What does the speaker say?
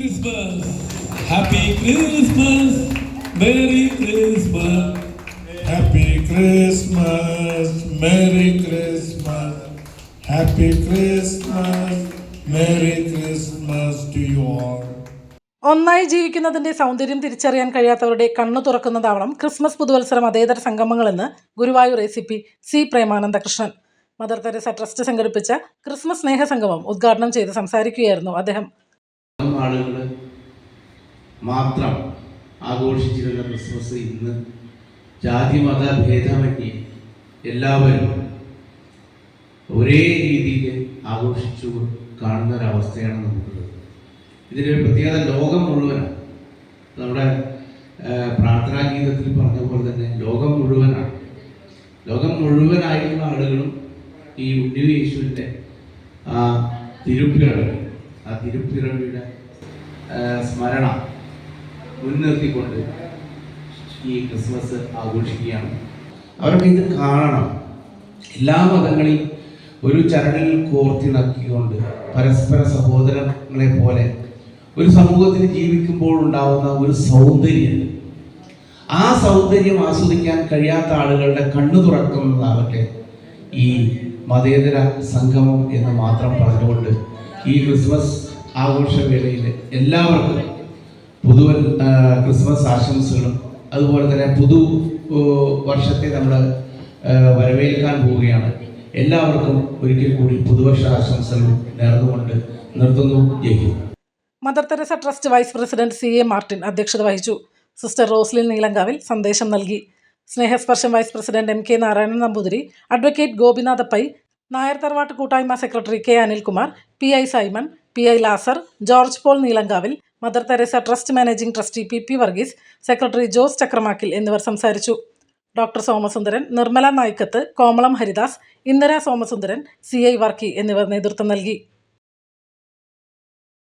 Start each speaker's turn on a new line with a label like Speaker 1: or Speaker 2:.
Speaker 1: Christmas. Happy Christmas. Merry Christmas.
Speaker 2: Happy Christmas. Merry Christmas. Happy Christmas. Merry Christmas to you all.
Speaker 3: ഒന്നായി ജീവിക്കുന്നതിന്റെ സൗന്ദര്യം തിരിച്ചറിയാൻ കഴിയാത്തവരുടെ കണ്ണു തുറക്കുന്നതാവണം Christmas പുതുവത്സര മതേതര സംഗമങ്ങളെന്ന് Guruvayur ACP C Premanandakrishnan. Mother Teresa trust സംഘടിപ്പിച്ച ക്രിസ്മസ് സ്നേഹസംഗമം ഉദ്ഘാടനം ചെയ്ത് സംസാരിക്കുകയായിരുന്നു അദ്ദേഹം.
Speaker 4: ആളുകൾ മാത്രം ആഘോഷിച്ചിരുന്ന ക്രിസ്മസ് ഇന്ന് ജാതി മത ഭേദമന്യേ എല്ലാവരും ഒരേ രീതിയിൽ ആഘോഷിച്ചു കാണുന്ന ഒരവസ്ഥയാണ് നമുക്കുള്ളത്. ഇതിൻ്റെ പ്രത്യേകത ലോകം മുഴുവനാണ്. നമ്മുടെ പ്രാർത്ഥനാ ഗീതത്തിൽ പറഞ്ഞ പോലെ തന്നെ ലോകം മുഴുവനാണ്. ലോകം മുഴുവനായിട്ടുള്ള ആളുകളും ഈ ഉണ്ണി യേശുവിൻ്റെ തിരുപ്പിറവിയുടെ സ്മരണ മുൻനിർത്തിക്കൊണ്ട് ഈ ക്രിസ്മസ് ആഘോഷിക്കുകയാണ്. അവർക്ക് ഇത് കാണണം. എല്ലാ മതങ്ങളെയും ഒരു ചരടിൽ കോർത്തിണക്കിക്കൊണ്ട് പരസ്പര സഹോദരങ്ങളെ പോലെ ഒരു സമൂഹത്തിൽ ജീവിക്കുമ്പോൾ ഉണ്ടാവുന്ന ഒരു സൗന്ദര്യം, ആ സൗന്ദര്യം ആസ്വദിക്കാൻ കഴിയാത്ത ആളുകളുടെ കണ്ണു തുറക്കുന്നതാവട്ടെ ഈ മതേതര സംഗമം എന്ന് മാത്രം പറഞ്ഞുകൊണ്ട് ഈ ക്രിസ്മസ് ആഘോഷവേളയിൽ എല്ലാവർക്കും ക്രിസ്മസ് ആശംസകളും അതുപോലെ തന്നെ വർഷത്തെ നമ്മൾ വരവേൽക്കാൻ പോവുകയാണ്. എല്ലാവർക്കും ഒരിക്കൽ കൂടി പുതുവർഷ ആശംസകളും നേർന്നുകൊണ്ട് നിർത്തുന്നു. Jai.
Speaker 3: Mother Teresa trust vice president CA Martin അധ്യക്ഷത വഹിച്ചു. സിസ്റ്റർ റോസ്ലിൻ നീലങ്കാവിൽ സന്ദേശം നൽകി. സ്നേഹസ്പർശം vice president MK Narayanan Namboothiri, advocate Gopinath Pai, Nair തറവാട്ട് കൂട്ടായ്മ secretary K Anilkumar, PI Simon, PI Lazar, George Paul Neelankavil, Mother Teresa trust managing trustee PP Varghese, secretary Jose Chakramakkil എന്നിവർ സംസാരിച്ചു. ഡോക്ടർ സോമസുന്ദരൻ, നിർമ്മല നായിക്കത്ത്, കോമളം ഹരിദാസ്, ഇന്ദിര സോമസുന്ദരൻ, CI വർക്കി എന്നിവർ നേതൃത്വം നൽകി.